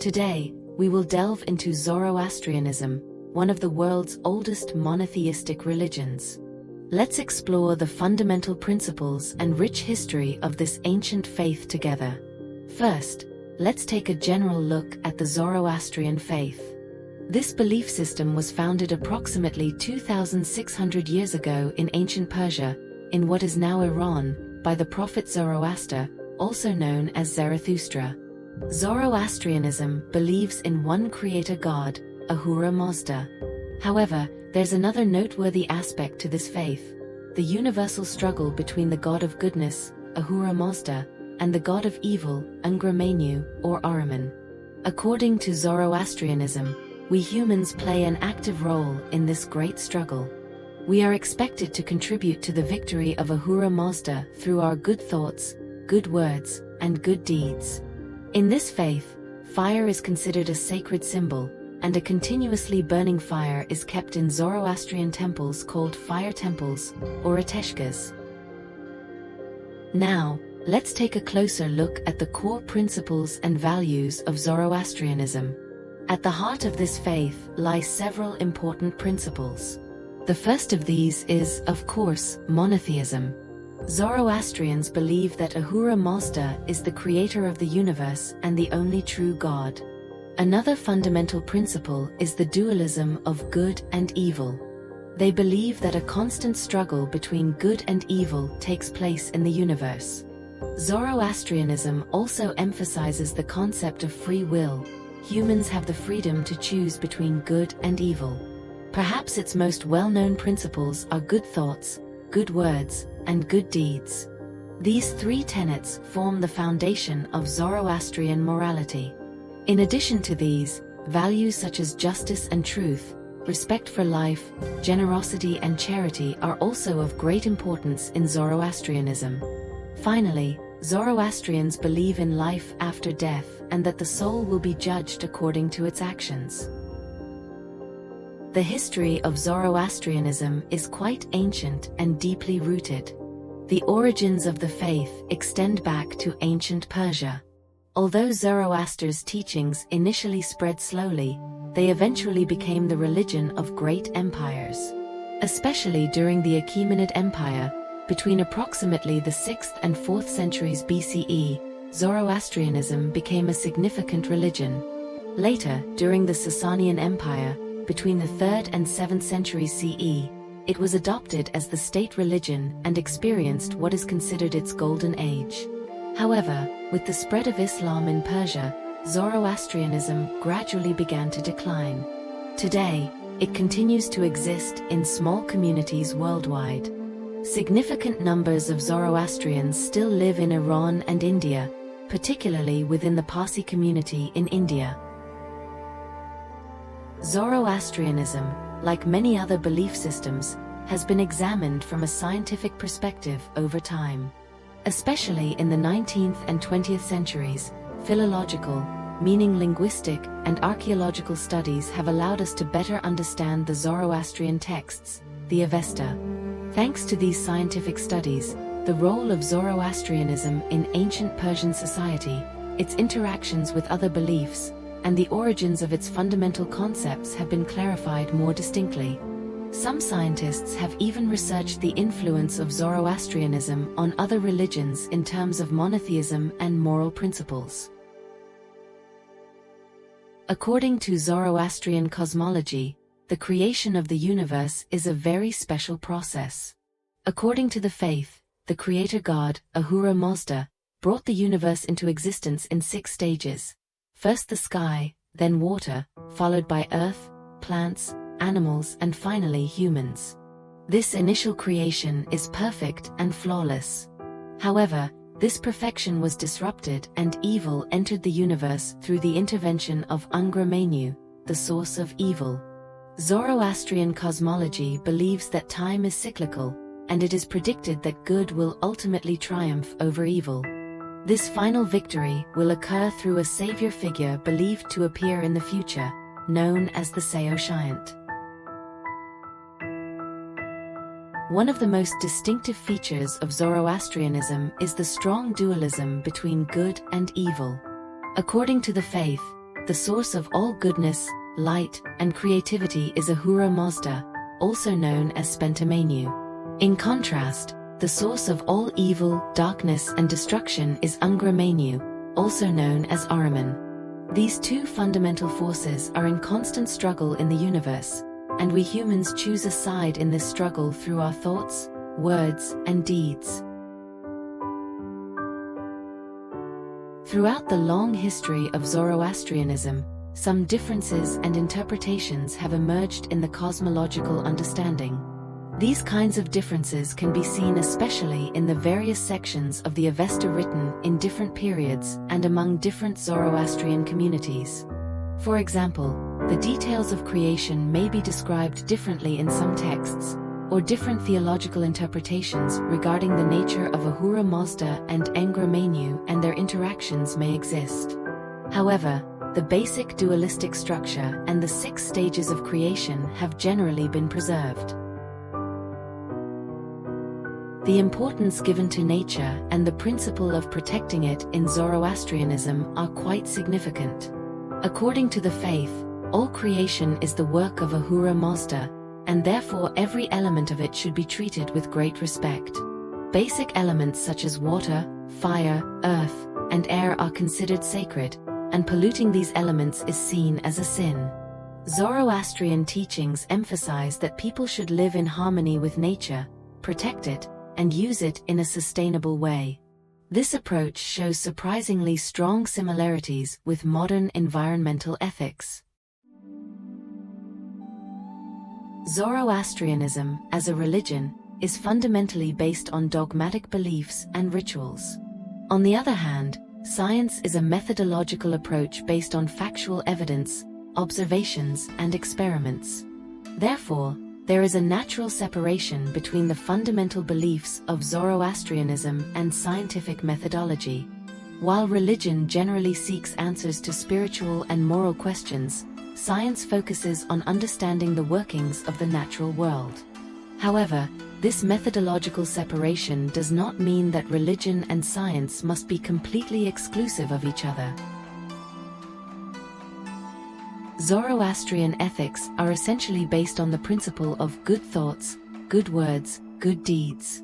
Today, we will delve into Zoroastrianism, one of the world's oldest monotheistic religions. Let's explore the fundamental principles and rich history of this ancient faith together. First, let's take a general look at the Zoroastrian faith. This belief system was founded approximately 2,600 years ago in ancient Persia, in what is now Iran, by the prophet Zoroaster, also known as Zarathustra. Zoroastrianism believes in one creator god, Ahura Mazda. However, there's another noteworthy aspect to this faith: the universal struggle between the god of goodness, Ahura Mazda, and the god of evil, Angra Mainyu, or Ahriman. According to Zoroastrianism, we humans play an active role in this great struggle. We are expected to contribute to the victory of Ahura Mazda through our good thoughts, good words, and good deeds. In this faith, fire is considered a sacred symbol, and a continuously burning fire is kept in Zoroastrian temples called fire temples, or ateshkas. Now, let's take a closer look at the core principles and values of Zoroastrianism. At the heart of this faith lie several important principles. The first of these is, of course, monotheism. Zoroastrians believe that Ahura Mazda is the creator of the universe and the only true God. Another fundamental principle is the dualism of good and evil. They believe that a constant struggle between good and evil takes place in the universe. Zoroastrianism also emphasizes the concept of free will. Humans have the freedom to choose between good and evil. Perhaps its most well-known principles are good thoughts, good words, and good deeds. These three tenets form the foundation of Zoroastrian morality. In addition to these, values such as justice and truth, respect for life, generosity and charity are also of great importance in Zoroastrianism. Finally, Zoroastrians believe in life after death and that the soul will be judged according to its actions. The history of Zoroastrianism is quite ancient and deeply rooted. The origins of the faith extend back to ancient Persia. Although Zoroaster's teachings initially spread slowly, they eventually became the religion of great empires. Especially during the Achaemenid Empire, between approximately the 6th and 4th centuries BCE, Zoroastrianism became a significant religion. Later, during the Sasanian Empire, between the 3rd and 7th centuries CE, it was adopted as the state religion and experienced what is considered its golden age. However, with the spread of Islam in Persia, Zoroastrianism gradually began to decline. Today, it continues to exist in small communities worldwide. Significant numbers of Zoroastrians still live in Iran and India, particularly within the Parsi community in India. Zoroastrianism, like many other belief systems, has been examined from a scientific perspective over time. Especially in the 19th and 20th centuries, philological, meaning linguistic, and archaeological studies have allowed us to better understand the Zoroastrian texts, the Avesta. Thanks to these scientific studies, the role of Zoroastrianism in ancient Persian society, its interactions with other beliefs, and the origins of its fundamental concepts have been clarified more distinctly. Some scientists have even researched the influence of Zoroastrianism on other religions in terms of monotheism and moral principles. According to Zoroastrian cosmology, the creation of the universe is a very special process. According to the faith, the creator god, Ahura Mazda, brought the universe into existence in 6 stages. First the sky, then water, followed by earth, plants, animals, and finally humans. This initial creation is perfect and flawless. However, this perfection was disrupted and evil entered the universe through the intervention of Angra Mainyu, the source of evil. Zoroastrian cosmology believes that time is cyclical, and it is predicted that good will ultimately triumph over evil. This final victory will occur through a savior figure believed to appear in the future, known as the Saoshyant. One of the most distinctive features of Zoroastrianism is the strong dualism between good and evil. According to the faith, The source of all goodness, light, and creativity is Ahura Mazda, also known as Mainyu. In contrast, the source of all evil, darkness, and destruction is Angra Mainyu, also known as Ahriman. These two fundamental forces are in constant struggle in the universe, and we humans choose a side in this struggle through our thoughts, words, and deeds. Throughout the long history of Zoroastrianism, some differences and interpretations have emerged in the cosmological understanding. These kinds of differences can be seen especially in the various sections of the Avesta written in different periods and among different Zoroastrian communities. For example, the details of creation may be described differently in some texts, or different theological interpretations regarding the nature of Ahura Mazda and Angra Mainyu and their interactions may exist. However, the basic dualistic structure and the 6 stages of creation have generally been preserved. The importance given to nature and the principle of protecting it in Zoroastrianism are quite significant. According to the faith, all creation is the work of Ahura Mazda, and therefore every element of it should be treated with great respect. Basic elements such as water, fire, earth, and air are considered sacred, and polluting these elements is seen as a sin. Zoroastrian teachings emphasize that people should live in harmony with nature, protect it, and use it in a sustainable way. This approach shows surprisingly strong similarities with modern environmental ethics. Zoroastrianism, as a religion, is fundamentally based on dogmatic beliefs and rituals. On the other hand, science is a methodological approach based on factual evidence, observations, and experiments. Therefore, there is a natural separation between the fundamental beliefs of Zoroastrianism and scientific methodology. While religion generally seeks answers to spiritual and moral questions, science focuses on understanding the workings of the natural world. However, this methodological separation does not mean that religion and science must be completely exclusive of each other. Zoroastrian ethics are essentially based on the principle of good thoughts, good words, good deeds.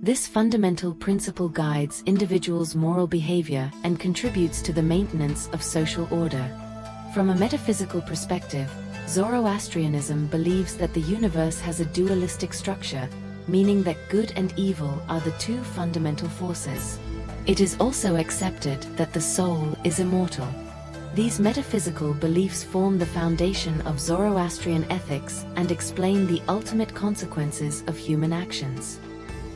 This fundamental principle guides individuals' moral behavior and contributes to the maintenance of social order. From a metaphysical perspective, Zoroastrianism believes that the universe has a dualistic structure, meaning that good and evil are the two fundamental forces. It is also accepted that the soul is immortal. These metaphysical beliefs form the foundation of Zoroastrian ethics and explain the ultimate consequences of human actions.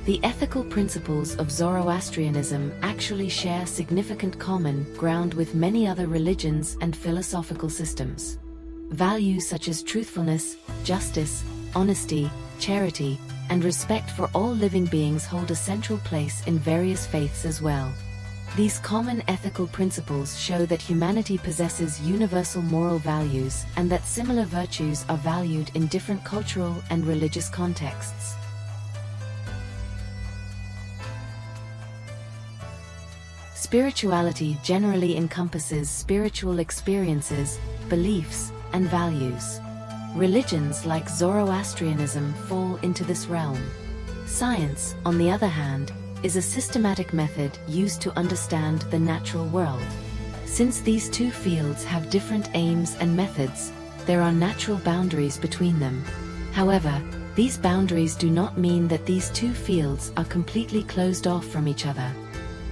The ethical principles of Zoroastrianism actually share significant common ground with many other religions and philosophical systems. Values such as truthfulness, justice, honesty, charity, and respect for all living beings hold a central place in various faiths as well. These common ethical principles show that humanity possesses universal moral values and that similar virtues are valued in different cultural and religious contexts. Spirituality generally encompasses spiritual experiences, beliefs, and values. Religions like Zoroastrianism fall into this realm. Science, on the other hand, is a systematic method used to understand the natural world. Since these two fields have different aims and methods, there are natural boundaries between them. However, these boundaries do not mean that these two fields are completely closed off from each other.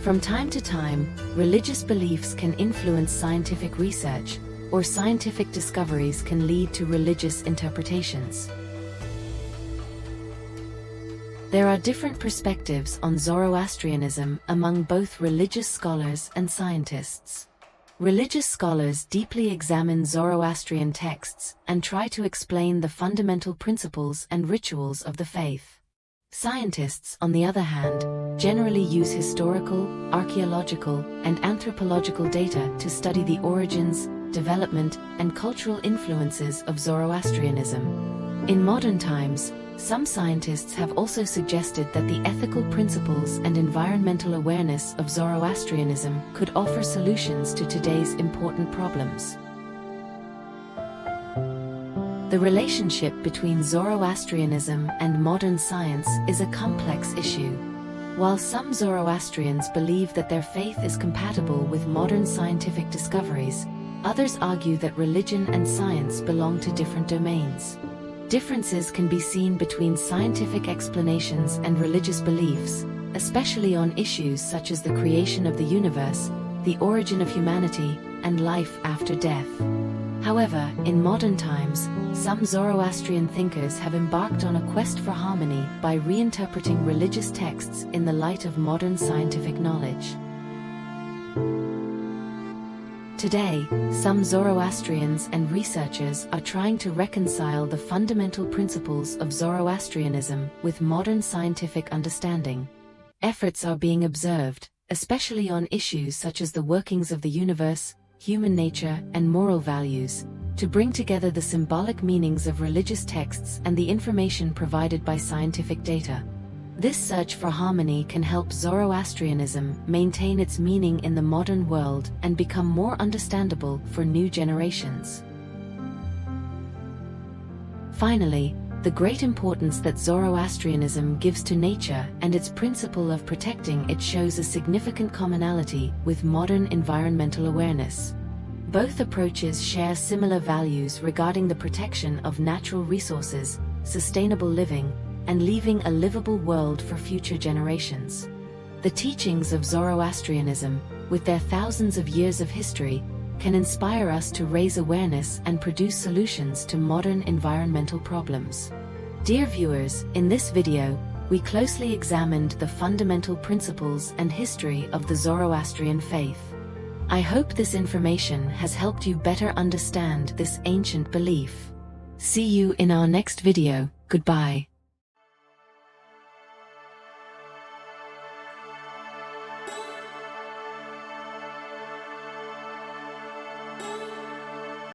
From time to time, religious beliefs can influence scientific research, or scientific discoveries can lead to religious interpretations. There are different perspectives on Zoroastrianism among both religious scholars and scientists. Religious scholars deeply examine Zoroastrian texts and try to explain the fundamental principles and rituals of the faith. Scientists, on the other hand, generally use historical, archaeological, and anthropological data to study the origins, development, and cultural influences of Zoroastrianism. In modern times, Some scientists have also suggested that the ethical principles and environmental awareness of Zoroastrianism could offer solutions to today's important problems. The relationship between Zoroastrianism and modern science is a complex issue. While some Zoroastrians believe that their faith is compatible with modern scientific discoveries, others argue that religion and science belong to different domains. Differences can be seen between scientific explanations and religious beliefs, especially on issues such as the creation of the universe, the origin of humanity, and life after death. However, in modern times, some Zoroastrian thinkers have embarked on a quest for harmony by reinterpreting religious texts in the light of modern scientific knowledge. Today, some Zoroastrians and researchers are trying to reconcile the fundamental principles of Zoroastrianism with modern scientific understanding. Efforts are being observed, especially on issues such as the workings of the universe, human nature, and moral values, to bring together the symbolic meanings of religious texts and the information provided by scientific data. This search for harmony can help Zoroastrianism maintain its meaning in the modern world and become more understandable for new generations. Finally, the great importance that Zoroastrianism gives to nature and its principle of protecting it shows a significant commonality with modern environmental awareness. Both approaches share similar values regarding the protection of natural resources, sustainable living, and leaving a livable world for future generations. The teachings of Zoroastrianism, with their thousands of years of history, can inspire us to raise awareness and produce solutions to modern environmental problems. Dear viewers, in this video, we closely examined the fundamental principles and history of the Zoroastrian faith. I hope this information has helped you better understand this ancient belief. See you in our next video. Goodbye.